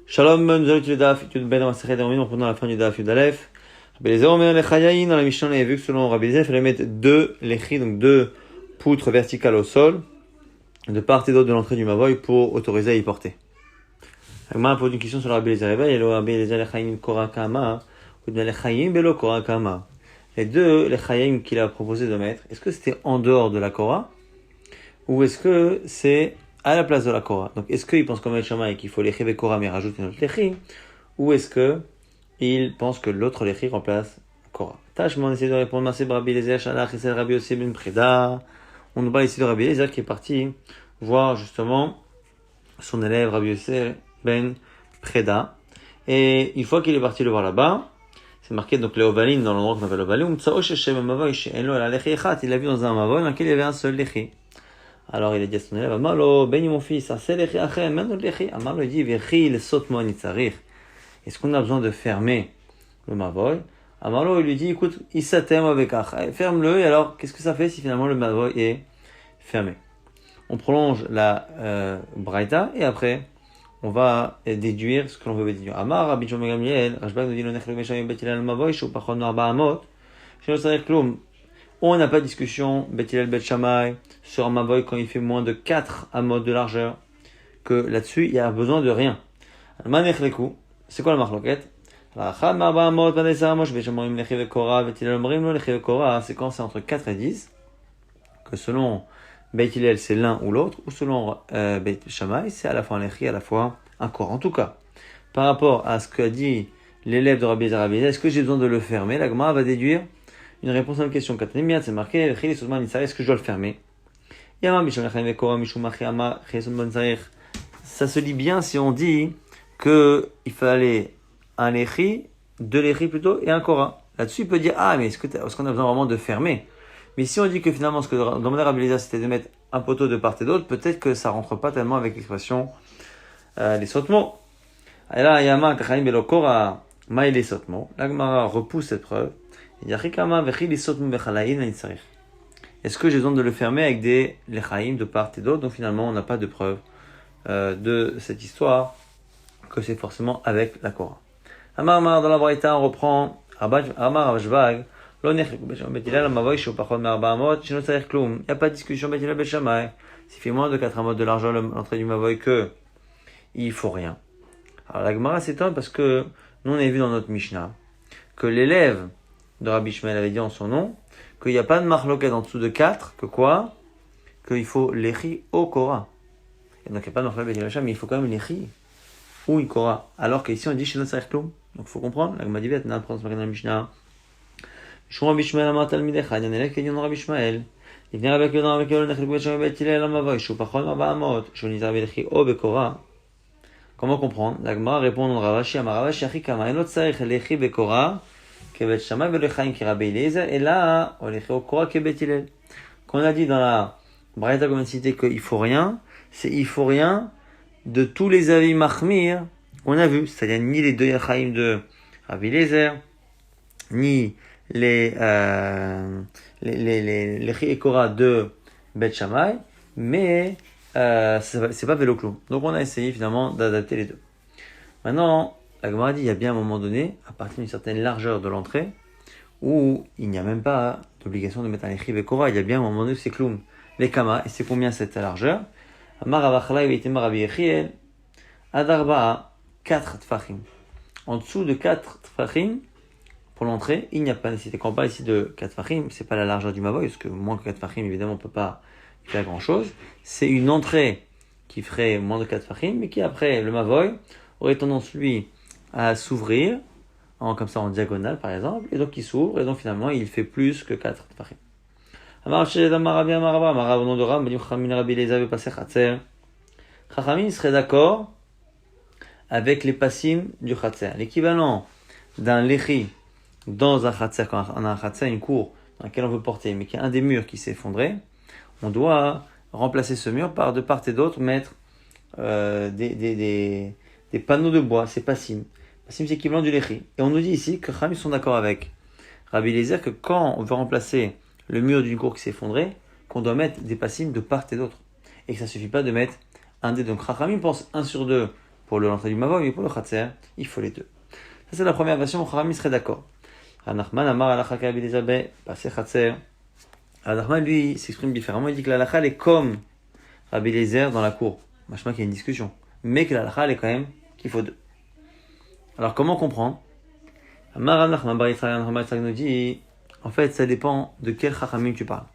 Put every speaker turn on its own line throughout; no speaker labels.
Shalom, nous allons étudier Daf, étude Ben Masechet Eruvin, on prend dans la fin du Daf Yud Aleph. Rabbi Eliezer Omer Lechayayin, dans la Mishnah, on avait vu que selon Rabbi Eliezer, il fallait mettre deux lechi, donc deux poutres verticales au sol, de part et d'autre de l'entrée du Mavoy pour autoriser à y porter. Agma pose une question sur Rabbi Eliezer. Il y a Rabbi Eliezer Lechayayin Korakama, ou bien Lechayayin Belo Korakama. Les deux Lechayayin qu'il a proposé de mettre, est-ce que c'était en dehors de la Korah, ou est-ce que c'est à la place de la Korah? Donc, est-ce qu'il pense comme El Shammai qu'il faut l'échi avec Korah mais rajouter une autre l'échi? Ou est-ce que il pense que l'autre l'échi remplace Korah? Tâche, on essaie de répondre. Merci Rabbi Eliezer, Shalach, et c'est Rabbi Yossi ben Preda. On nous parle ici de Rabbi Eliezer qui est parti voir justement son élève Rabbi Yossi ben Preda. Et une fois qu'il est parti le voir là-bas, c'est marqué donc les Ovalim, dans l'endroit qu'on appelle Ovalim, il l'a vu dans un Mavoy dans lequel il y avait un seul l'échi. Alors il a dit à son élève, Amalo, béni mon fils, Amalo il dit, est-ce qu'on a besoin de fermer le Mavoy? Amalo il lui dit, écoute, ferme-le, et alors qu'est-ce que ça fait si finalement le Mavoy est fermé? On prolonge la Braïta, et après on va déduire ce que l'on veut déduire. Amar, Rabbi Shimon ben Gamliel, Rashbag nous dit, on n'a pas de discussion, Bet Hillel, Bet Shammai, sur un Mavoy quand il fait moins de 4 amot de largeur, que là-dessus, il y a besoin de rien. C'est quoi la marloquette? C'est quand c'est entre 4 et 10, que selon Bet Hillel, c'est l'un ou l'autre, ou selon Bet Shammai, c'est à la fois un lechi, à la fois un korah. En tout cas, par rapport à ce qu'a dit l'élève de Rabbi Eliezer, est-ce que j'ai besoin de le fermer? La Gemara va déduire une réponse à une question. C'est marqué, est-ce que je dois le fermer? Ça se lit bien si on dit qu'il fallait un lechi, deux lechis plutôt, et un korah. Là-dessus, il peut dire, mais est-ce qu'on a besoin vraiment de fermer? Mais si on dit que finalement, ce que demandait Rabbi Eliezer, c'était de mettre un poteau de part et d'autre, peut-être que ça rentre pas tellement avec l'expression les sautements. Et là, Yama, Kachaim, Belo, Korah, Maï, les sautements. La Gemara repousse cette preuve. Est-ce que j'ai besoin de le fermer avec des lechaim de part et d'autre? Donc finalement, on n'a pas de preuve de cette histoire que c'est forcément avec la Korah. Amar dans la Braïta, on reprend Amar Rashbag. Il n'y a pas de discussion. S'il fait moins de 4 amot de l'argent l'entrée du Mavoy que il faut rien. Alors la Gemara s'étonne parce que nous on a vu dans notre Mishnah que l'élève de Rabbi Ishmael avait dit en son nom qu'il n'y a pas de marloquette en dessous de 4, que quoi? Qu'il faut l'échi au Korah. Et donc il n'y a pas de marloquette mais il faut quand même l'échi ou une Korah. Alors qu'ici on dit chez notre Sarkloum. Donc il faut comprendre, la Gemara dit, on apprend ce matin dans la Mishnah. Shmuel Rabbi Ishmael amar talmidecha, il y a un élève qui dit Rabbi Ishmael. Il vient avec le nom avec le nechel b'shem bet Hillel amavoy, shu pachon ma'ba'amot, shu nizar b'lechi o bekorah. Comment comprendre? La Gemara répond dans Ravashi, amar Ravashi achikama, enot tzarich lechi bekorah, kebet Shammai v'lechaim ki Rabbi Eliezer, et là, o lechi o korah kebet Hillel. Quand on a dit dans la Braïta comme cité qu'il faut rien, c'est il faut rien de tous les avis machmir qu'on a vu, c'est-à-dire ni les deux lechaim de Rabbi Eliezer, ni les Korah de Bet Shammai, mais c'est pas vélo clou. Donc on a essayé finalement d'adapter les deux. Maintenant, la Gemara dit il y a bien un moment donné, à partir d'une certaine largeur de l'entrée, où il n'y a même pas d'obligation de mettre un lechi Korah. Il y a bien un moment donné où c'est kloum. Les kama, et c'est combien cette largeur? Amar Avachala Yitema Rabbi Yechiel Adarba'a 4 tfachim. En dessous de 4 tfachim, pour l'entrée, il n'y a pas nécessité. Quand on parle ici de 4 fachim, c'est pas la largeur du Mavoy, parce que moins que 4 fachim, évidemment, on peut pas faire grand chose. C'est une entrée qui ferait moins de 4 fachim, mais qui après, le Mavoy aurait tendance, lui, à s'ouvrir, comme ça en diagonale, par exemple, et donc il s'ouvre, et donc finalement, il fait plus que 4 fachim. Amar Shel Amarabi Amarava, Amarav au nom de Ram, Bani Chachamim Rabbi Eliezer veut passer Chatzer. Chachamim serait d'accord avec les passim du Chatzer. L'équivalent d'un lechi dans un khatser, quand on a un khatser, une cour dans laquelle on veut porter, mais qu'il y a un des murs qui s'est effondré, on doit remplacer ce mur par de part et d'autre mettre des panneaux de bois, c'est passim. Passim, c'est équivalent du lechi. Et on nous dit ici que Chachamim sont d'accord avec Rabbi Eliezer que quand on veut remplacer le mur d'une cour qui s'est effondré, qu'on doit mettre des passim de part et d'autre. Et que ça suffit pas de mettre un des deux. Donc Chachamim pense 1 sur 2 pour l'entrée du Mavoy, mais pour le Khatser, il faut les deux. Ça, c'est la première version où Kharami serait d'accord. Anachman Amar Alacha Kabi Elisabeth, passé Khatser. Anachman, lui, s'exprime différemment. Il dit que la Lacha est comme Rabbi Eliezer dans la cour. Machma qu'il y a une discussion. Mais que la Lacha est quand même qu'il faut deux. Alors, comment comprendre? Amar Anachman Bar Yitzhak nous dit, en fait, ça dépend de quel Chachamim tu parles.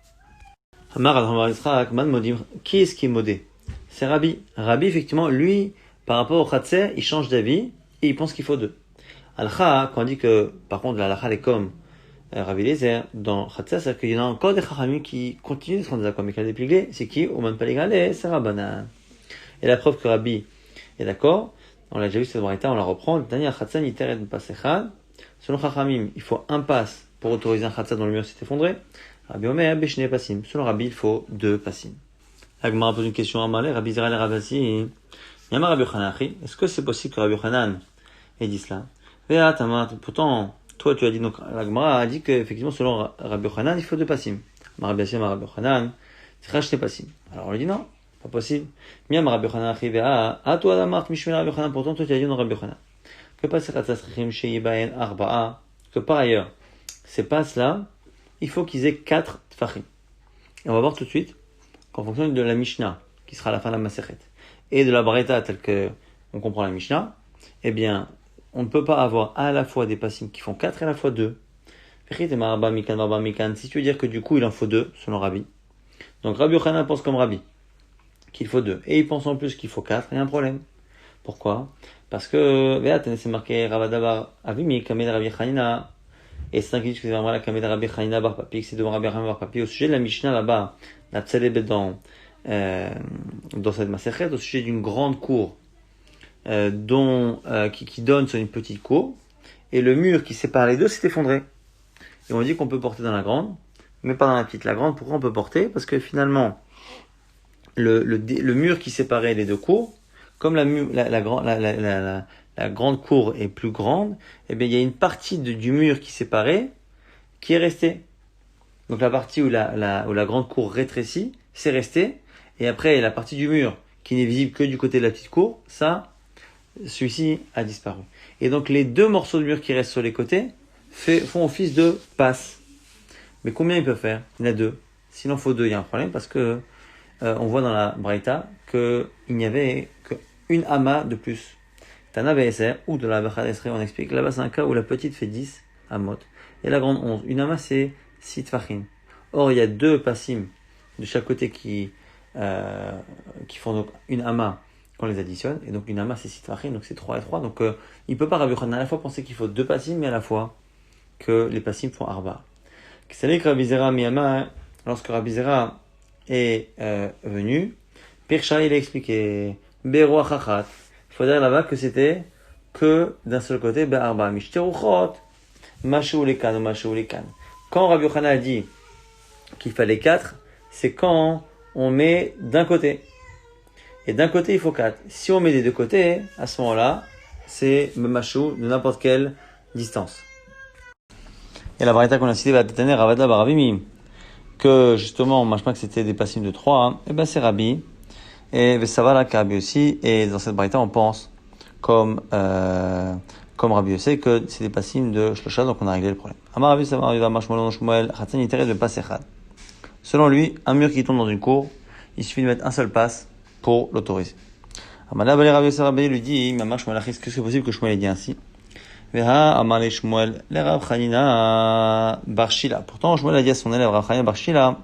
Amar Anachman Bar Yitzhak, Man Modim, qui est-ce qui est modé? C'est Rabbi. Rabbi, effectivement, lui, par rapport au Khatser, il change d'avis et il pense qu'il faut deux. Al-Kha, quand on dit que, par contre, la Lacha est comme Rabbi Eliezer, dans Khatser, c'est-à-dire qu'il y en a encore des Chachamim qui continuent de se rendre d'accord, mais qui a déplié, c'est qui? Oman Paligrale, c'est Rabbanan. Et la preuve que Rabbi est d'accord, on l'a déjà vu cette braïta, on la reprend, Daniel Khatser, Niteret Pasechad. Selon Chachamim, il faut un pass pour autoriser un Khatser dont le mur s'est effondré. Rabbi Omer, Beshne Passim. Selon Rabbi, il faut deux Passim. Agmara pose une question à Malé, Rabbi Zera, Rabasi. Yama Rabbi Yochanan, est-ce que c'est possible que Rabbi Yochanan ait dit cela? Pourtant, toi, tu as dit, donc, la Gemara a dit qu'effectivement, selon Rabbi Yochanan, il faut deux passim. Rabbi Yochanan, c'est racheter passim. Alors, on lui dit non, pas possible. Miam Rabbi Yochanan arrivé à toi, Damart, Mishmel Rabbi Yochanan, pourtant, toi, tu as dit non, Rabbi Yochanan. Que passe que par ailleurs, ces passes-là, il faut qu'ils aient 4 tfachim. Et on va voir tout de suite qu'en fonction de la Mishnah, qui sera à la fin de la Masechet, et de la Braïta, telle que on comprend la Mishnah, eh bien, on ne peut pas avoir à la fois des passim qui font 4 et à la fois 2. Si tu veux dire que du coup il en faut 2, selon Rabbi. Donc Rabbi Yochanan pense comme Rabbi, qu'il faut 2. Et il pense en plus qu'il faut 4, il y a un problème. Pourquoi? Parce que, c'est marqué Ravadabar Avimi, Kamed Rabbi Chanina. Et c'est un qui dit que c'est vraiment la Kamed Rabbi Chanina Bar Papi, que c'est devant Rabbi Chanina Bar Papi. Au sujet de la Mishnah là-bas, la Tselebe dans cette Masechet, au sujet d'une grande cour, qui donne sur une petite cour, et le mur qui sépare les deux s'est effondré. Et on dit qu'on peut porter dans la grande, mais pas dans la petite. La grande, pourquoi on peut porter? Parce que finalement, le mur qui séparait les deux cours, comme la grande cour est plus grande, eh bien, il y a une partie du mur qui séparait qui est restée. Donc la partie où la grande cour rétrécit, c'est resté, et après la partie du mur qui n'est visible que du côté de la petite cour, celui-ci a disparu. Et donc les deux morceaux de mur qui restent sur les côtés font office de passe. Mais combien ils peuvent faire? Il y en a 2. S'il en faut 2, il y a un problème parce que on voit dans la Braïta qu'il n'y avait qu'une ama de plus. Tana BSR ou de la Bachad Esrei, on explique. Là-bas, c'est un cas où la petite fait 10 amot et la grande 11. Une ama, c'est 6 tfachim. Or, il y a 2 passim de chaque côté qui font donc une ama qu'on les additionne, et donc une ama c'est 6 tfachim, donc c'est 3 et 3, donc il peut pas Rabbi Yochanan à la fois penser qu'il faut 2 passim, mais à la fois que les passim font arba. C'est que Rabbi Zera miyama, lorsque Rabbi Zera est venu, Pirsha il a expliqué, Bero achachat, il faut dire là-bas que c'était que d'un seul côté, Be'arba, Mishtiruchot, Mashu lekan ou Mashu lekan. Quand Rabbi Yochanan a dit qu'il fallait 4, c'est quand on met d'un côté. Et d'un côté, il faut 4. Si on met des deux côtés, à ce moment-là, c'est machou de n'importe quelle distance. Et la variété qu'on a citée, Vatatane Ravada Baravimi, que justement, moi je pense que c'était des passim de 3, hein, et ben c'est Rabbi, et Vesavala Rabbi aussi, et dans cette variété, on pense, comme Rabbi aussi, que c'est des passim de Shlosha, donc on a réglé le problème. Amar Rabbi Savar Yuva Mashmolon Shmuel, Khatsan Yiteret de Pasechad. Selon lui, un mur qui tombe dans une cour, il suffit de mettre un seul passe pour l'autoriser. Amala Bali Rabbi Sarabé lui dit, Mama Shmuel Achis, que c'est possible que Shmuel ait dit ainsi? Veha Amale Shmuel, le Rav Chanina Barshila. Pourtant, Shmuel a dit à son élève Rav Chanina Barshila,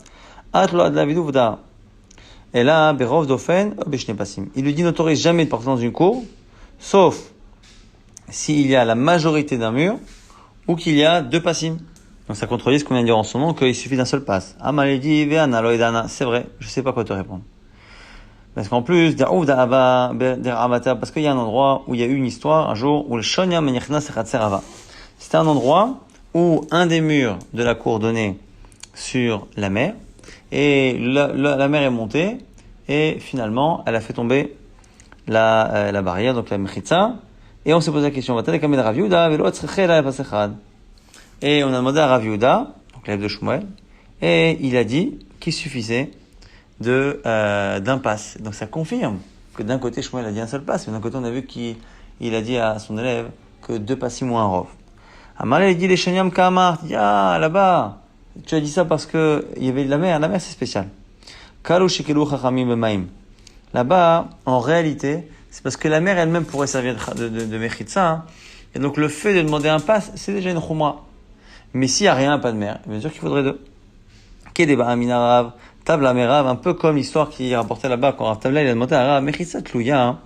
Atlo ad la viduvda. Et là, Berov Dofen, Obeshne Passim. Il lui dit, n'autorise jamais de porter dans une cour, sauf s'il y a la majorité d'un mur, ou qu'il y a 2 passim. Donc ça contredit ce qu'on vient de dire en son nom, qu'il suffit d'un seul passe. Amalé dit, Veana Loedana. C'est vrai, je sais pas quoi te répondre. Parce qu'en plus, parce qu'il y a un endroit où il y a eu une histoire, un jour, où le Shonya Menichna Sechatser Ava. C'était un endroit où un des murs de la cour donnait sur la mer, et la mer est montée, et finalement, elle a fait tomber la barrière, donc la Mechitza, et on s'est posé la question, et on a demandé à Rav Yehuda, donc l'élève de Shmuel, et il a dit qu'il suffisait d'un pass. Donc ça confirme que d'un côté, Shmuel a dit un seul pass, mais d'un côté, on a vu qu'il a dit à son élève que 2 passim ou un rov. Amalé, il dit les sheniam kamar, il dit, ah, là-bas, tu as dit ça parce que il y avait de la mer c'est spécial. Kalu shekelu chachamim b'maim. Là-bas, en réalité, c'est parce que la mer elle-même pourrait servir de mechitza, hein. Et donc le fait de demander un pass, c'est déjà une chumra. Mais s'il n'y a rien, pas de mer, bien sûr qu'il faudrait 2. Kedeba amina rav, tabla merav, un peu comme l'histoire qui est rapportée là-bas, quand Rav Tabla il a demandé à Rav, mechitza tlouya, hein,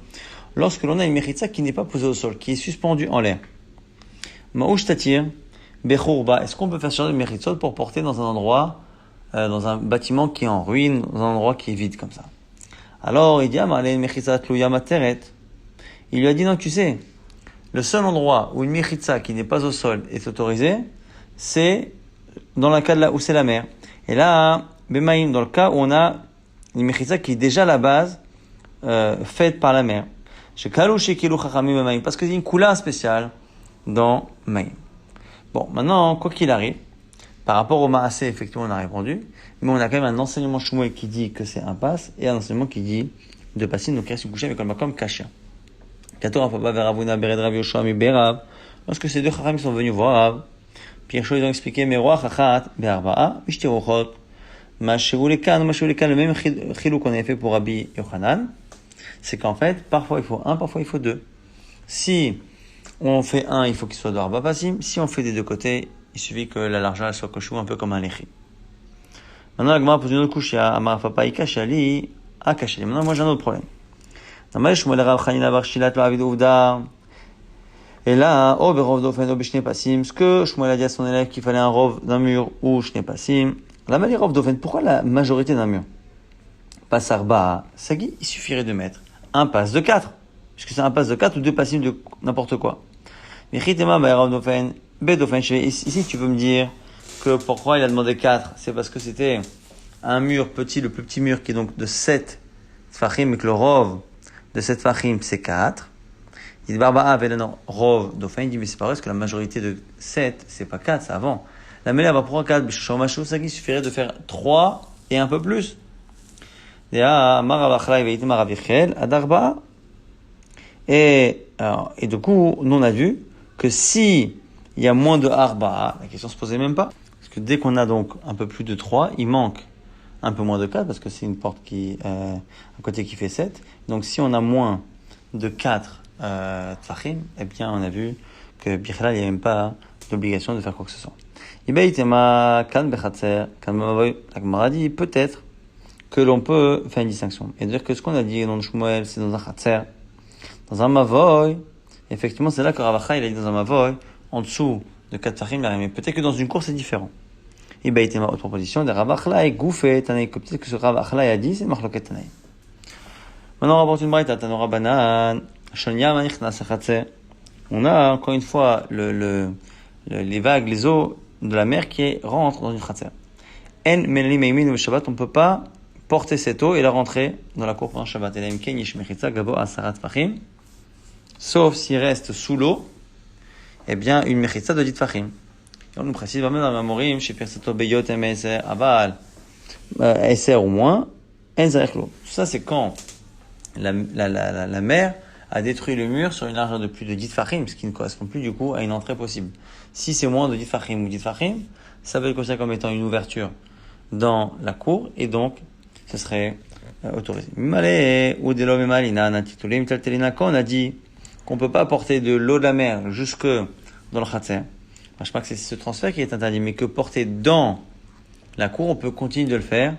lorsque l'on a une mechitza qui n'est pas posée au sol, qui est suspendue en l'air. Ma'ush tatir, bechurba, est-ce qu'on peut faire changer de mechitzot pour porter dans un endroit, dans un bâtiment qui est en ruine, dans un endroit qui est vide comme ça? Alors, il dit, il lui a dit, non, tu sais, le seul endroit où une mechitza qui n'est pas au sol est autorisée, c'est dans le cas où c'est la mer. Et là, bemaïm, dans le cas où on a une mechitza qui est déjà à la base, faite par la mer. Parce qu'il y a une coula spéciale dans maïm. Bon, maintenant, quoi qu'il arrive, par rapport au Maasé, effectivement, on a répondu, mais on a quand même un enseignement Shmuel qui dit que c'est un pass, et un enseignement qui dit de passer, donc il reste couché avec le makom kashia. Lorsque ces 2 chacham sont venus voir Rav, Pierre Chaud, ils ont expliqué, mais roi chachat, be'arba'a, mishtirochot, le même chilou qu'on avait fait pour Rabbi Yochanan, c'est qu'en fait, parfois il faut 1, parfois il faut 2. Si on fait 1, il faut qu'il soit d'arba passim. Si on fait des 2 côtés, il suffit que la largeur soit koshou, un peu comme un lechi. Maintenant, la Gemara pose une autre couche, Amar Papa Ikashali, Akashali. Maintenant, moi j'ai un autre problème. Et là, ce que Shmuel a dit à son élève qu'il fallait un rov d'un mur ou shne passim. La mali rov d'ofen, pourquoi la majorité d'un mur? Pas arba, sagi, il suffirait de mettre un pass de 4. Puisque c'est un pass de 4 ou 2 passim de n'importe quoi. Ici, tu peux me dire que pourquoi il a demandé 4, c'est parce que c'était un mur petit, le plus petit mur qui est donc de 7 tfachim, et que le rov de 7 tfachim, c'est 4. Il dit, Barba'a avait le rov d'ofen, il dit, mais c'est pas vrai, parce que la majorité de 7, c'est pas 4, c'est avant. La mêlée va prendre 4, ça il suffirait de faire 3 et un peu plus. Et du coup, nous on a vu que si il y a moins de arba, la question se posait même pas. Parce que dès qu'on a donc un peu plus de 3, il manque un peu moins de 4, parce que c'est une porte qui, un côté qui fait 7. Donc si on a moins de 4 tfachim, eh bien on a vu que Bichlal, il n'y a même pas d'obligation de faire quoi que ce soit. La Gemara dit peut-être que l'on peut faire une distinction. Et dire que ce qu'on a dit dans le Shmuel, c'est dans un Khatser. Dans un Mavoy, effectivement, c'est là que Rav Acha, il a dit dans un Mavoy, en dessous de 4 tfachim, mais peut-être que dans une course, c'est différent. Et ben, il était ma autre proposition, de Rav Acha et Goufet, Tanaï, que peut-être que ce Rav Acha a dit, c'est Machloket Tanaï. Maintenant, on rapporte une braïta, Tanora Banan, Shanya Manichna Sachatse. On a, encore une fois, les vagues, les eaux de la mer qui rentrent dans une Khatser. En Menali Meimin ou Shabbat, on peut pas porter cette eau et la rentrer dans la cour pendant Shabbat. Et la Imken Yishmechitza Gabo Asarat Fachim. Sauf s'il reste sous l'eau, eh bien, une mechitza de 10 tfachim. Et on nous précise, même dans la Mamorim, chez Persato Beyot Emeser Aval, Eser ou moins, Enzarechlo. Ça, c'est quand la mer a détruit le mur sur une largeur de plus de 10 tfachim, ce qui ne correspond plus, du coup, à une entrée possible. Si c'est moins de 10 tfachim ou 10 tfachim, ça peut être considéré comme étant une ouverture dans la cour, et donc, ce serait autorisé. Malé, ou de l'homme malina, natitulim, taltelina, quand on a dit qu'on peut pas porter de l'eau de la mer jusque dans le khatser. Je sais pas que c'est ce transfert qui est interdit, mais que porter dans la cour, on peut continuer de le faire,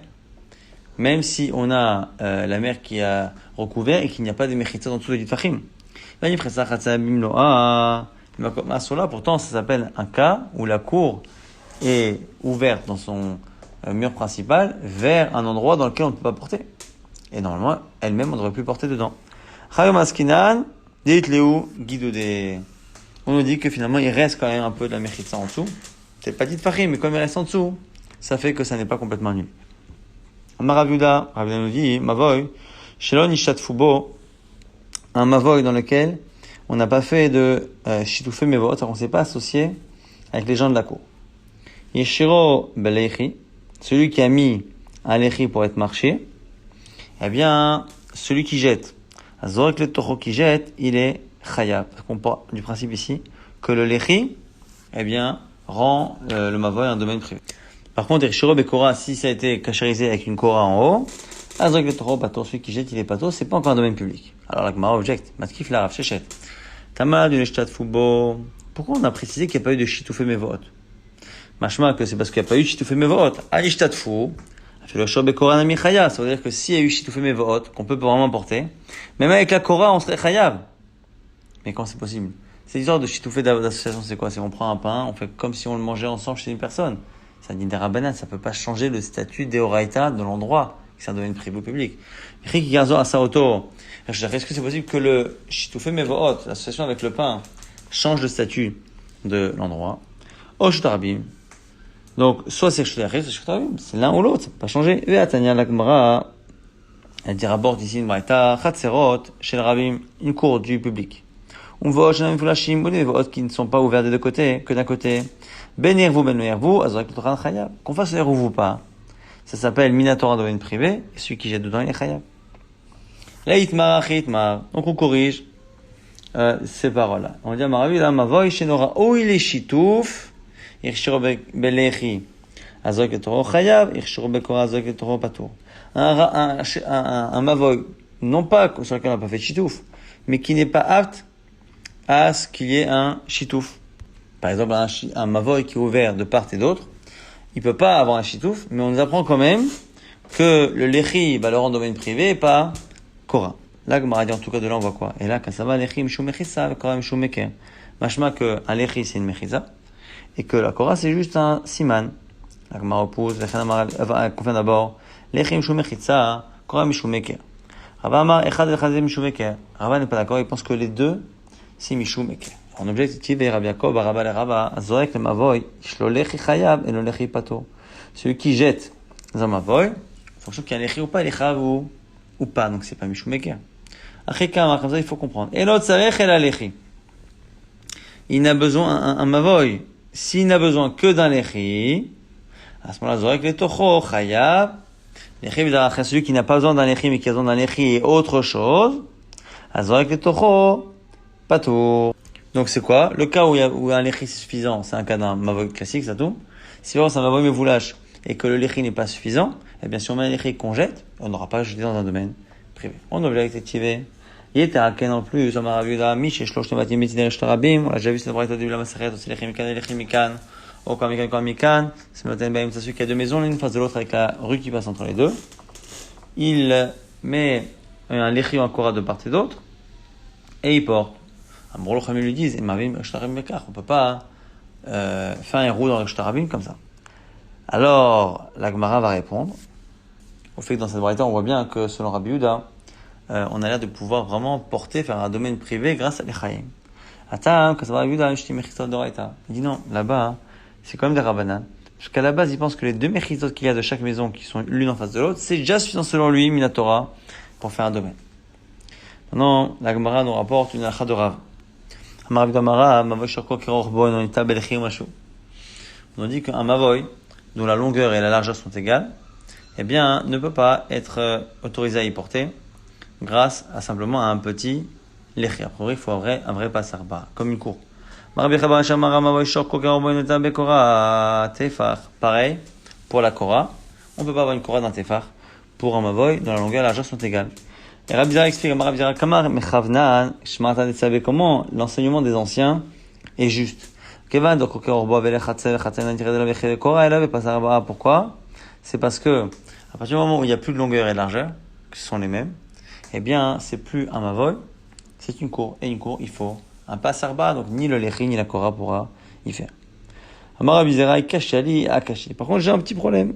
même si on a la mer qui a recouvert et qu'il n'y a pas de mechitza dans tout le ditfachim. Pourtant, ça s'appelle un cas où la cour est ouverte dans son mur principal vers un endroit dans lequel on ne peut pas porter. Et normalement, elle-même, on ne devrait plus porter dedans. Chayom askinan, dites-le guidodé. On nous dit que finalement, il reste quand même un peu de la mechitza en dessous. C'est pas dit de farim, mais comme il reste en dessous, ça fait que ça n'est pas complètement nul. Rav-Yuda nous dit, mavoy, shelon ishat fubo, un mavoy dans lequel on n'a pas fait de shitufé mevot, on ne s'est pas associé avec les gens de la cour. Yeshiro beleichi, celui qui a mis un lechi pour être marché, eh bien, celui qui jette Azorek le toro qui jette, il est chaya. Parce qu'on part du principe ici que le lechi, eh bien, rend le mavoy un domaine privé. Par contre, Irshiro Bekora, si ça a été cacherisé avec une Kora en haut, Azorek le toro pato, celui qui jette, il est pato, c'est pas encore un domaine public. Alors la Gemara objecte, Matkif la Rav Shechet. Tama d'une shtat fubo. Pourquoi on a précisé qu'il n'y a pas eu de shitufé mevot? Machma que c'est parce qu'il n'y a pas eu de shitufé mevot. Ali shtat fou. Ça veut dire que s'il y a eu shitufé mevot, qu'on peut vraiment porter, même avec la Kora, on serait chayav. Mais quand c'est possible? C'est l'histoire de shitufé d'association, c'est quoi? C'est on prend un pain, on fait comme si on le mangeait ensemble chez une personne. Ça dit des rabbanan, ça peut pas changer le statut d'Eoraita de l'endroit, que c'est un domaine privé ou public. Est-ce que c'est possible que le shitufé mevot, l'association avec le pain, change le statut de l'endroit? Oshtarabim. Donc, soit c'est Shtarabim, soit c'est Shtarabim. C'est l'un ou l'autre, ça peut pas changer. Ve'atanya l'Agmara, elle dit rapporte ici une braïta, Chatserot, chez le Rabim, une cour du public. On voit chez Fulashim, ou des votes qui ne sont pas ouverts des deux côtés, que d'un côté. Ben Yervou, Ben Yervou, Azrak le Toran Chayab. Qu'on fasse Yervou ou pas. Ça s'appelle Minatora domaine privé, et celui qui jette dedans, il est Chayab. Là, Itmar, Itmar. Donc, on corrige, ces paroles-là. On dit à Maravi, là, Mavoy, Shenora, oh, il est Shitouf, Irshiro Belechi, Azrak le Toro Chayab, Irshiro Bekora, Azrak le Toro Patour. Un Mavoy, non pas sur lequel on n'a pas fait Shitouf, mais qui n'est pas apte à ce qu'il y ait un Shitouf. Par exemple, un Mavoy qui est ouvert de part et d'autre, il peut pas avoir un Shitouf, mais on nous apprend quand même que le Lechi va le rendre domaine privé et pas Kora. Là, Gemara dit en tout cas de là on voit quoi? Et là, quand ça va, Lechi Mishum Mechisa, Kora Mishum Meker. Machma que un Lechi c'est une Mechisa, et que la Kora c'est juste un Siman. La Gemara oppose, confirme d'abord, Lechi Mishum Mechisa, Kora Mishum Meker. Rabba Amar, Echad Echad Mishum Meker. Rabba n'est pas d'accord, il pense que les deux, c'est Mishum Meker. En objectif, Rabbi Yaakov, Rabba le Rabba, Azorek le Mavoy, Shlo Lechi Chayab et le Lechi Pato. Celui qui jette dans un Mavoy, en fonction qu'il y a un Lechi ou pas, il est Chayav ou pas, donc c'est pas Mishum Meker. Achikam, comme ça il faut comprendre. Et l'autre, Sarech et la Lechi. Il n'a besoin, un Mavoy, s'il n'a besoin que d'un Lechi, à ce moment-là, Azorek le Tocho, Chayab, Lechi, celui qui n'a pas besoin d'un Lechi, mais qui a besoin d'un Lechi et autre chose, Azorek le Tocho, Pato. Donc c'est quoi? Le cas où un lechi c'est suffisant, c'est un cas d'un mavoy classique, ça tout. Si vraiment c'est un mavoy mevoulash et que le lechi n'est pas suffisant, eh bien si on met un lechi qu'on jette, on n'aura pas jeté dans un domaine privé. On objecte activé. Il était à Ken en plus, on m'a ravi de la miche et shlosh tematim mitiner shtarabim. On a déjà vu cette braïta de la maseret, aussi lechi mikan et lechi mikan. Au kam mikan kam mikan. C'est maintenant baim, c'est celui qui a deux maisons, l'une face de l'autre avec la rue qui passe entre les deux. Il met un lechi ou un kora de part et d'autre et il porte. Amrolo Khamil lui disent, on peut pas faire un roue dans le shtarabim comme ça. Alors, la Gemara va répondre au fait que dans cette braïta, on voit bien que selon Rabbi Yehuda, on a l'air de pouvoir vraiment porter, faire un domaine privé grâce à l'Echaim. Attends, quand ça va Rabbi Yehuda, je dis mechizot d'oraita. Il dit non, là-bas, c'est quand même des rabbanan. Parce qu'à la base, il pense que les deux mechizot qu'il y a de chaque maison, qui sont l'une en face de l'autre, c'est déjà suffisant selon lui, Minatora, pour faire un domaine. Maintenant, la Gemara nous rapporte une halakha de Rav. On a dit qu'un mavoy, dont la longueur et la largeur sont égales, eh bien, ne peut pas être autorisé à y porter grâce à simplement un petit lechi. A priori, il faut un vrai passarba, comme une cour. Pareil pour la kora. On ne peut pas avoir une kora d'un tefar pour un mavoy dont la longueur et la largeur sont égales. Et Rabbi Zera explique, comment l'enseignement des anciens est juste. Pourquoi? C'est parce que, à partir du moment où il n'y a plus de longueur et de largeur, que ce sont les mêmes, eh bien, c'est plus un mavoy, c'est une cour. Et une cour, il faut un passarba, donc ni le lechi ni la kora pourra y faire. Rabbi Zera kashali akashi. Par contre, j'ai un petit problème.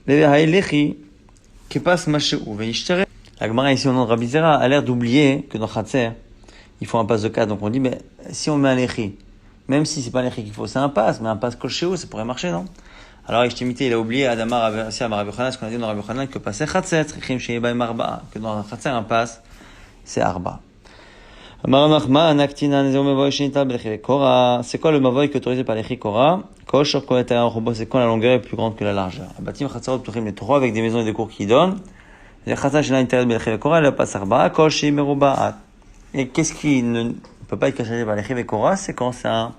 Les lechi, qui passe mashéou, veishtere. La Gemara ici au nom de Rabbi Zera a l'air d'oublier que dans Khatser, il faut un pass de 4. Donc on dit, mais si on met un lechi, même si c'est pas un lechi qu'il faut, c'est un pass, mais un pass kolchéo, ça pourrait marcher, non? Alors Ishtimité, il a oublié Adama aussi à Rabbi Yochanan, ce qu'on a dit dans Rabbi Yochanan, que passer Khatser, trichim sheibaim arba, que dans Khatser, un pass, c'est arba. C'est quoi le mavoy qui est autorisé par lechi kora? C'est quand la longueur est plus grande que la largeur. Bâtim Khatserot, les trois avec des maisons et des cours qui donnent. Et qu'est-ce qui ne peut pas être caché par les chiv et kora, c'est quand c'est un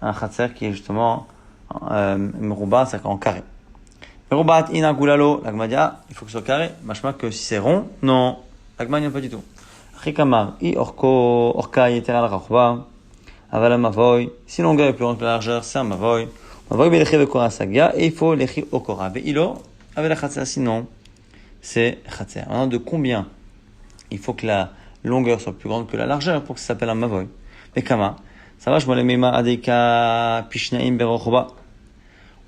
khatser qui est justement merouba, c'est en carré. Meroubat ina gulalo, l'agmadia, il faut que ce soit carré. Machma que si c'est rond, non, l'agmadia pas du tout. Chikamar, i orko, orka yetera la rachba, avala mavoy, si longueur est plus grande que la largeur, c'est un mavoy. Mavoy be lechiv et kora sagia, et il faut lechiv au kora. Ve ilo, avec la khatser, sinon, c'est khatser. Maintenant, de combien il faut que la longueur soit plus grande que la largeur pour que ça s'appelle un mavoy. Mais kama, ça va, je me mets adeka pishnaim berochoba.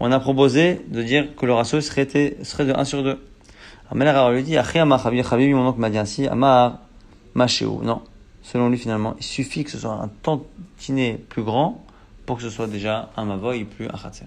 On a proposé de dire que le ratio serait de 1 sur 2. Alors, lui dit, Achi Amar Chavivi, mon oncle m'a dit ainsi, Amar Machéou. Non. Selon lui, finalement, il suffit que ce soit un tantinet plus grand pour que ce soit déjà un mavoy et plus un khatser.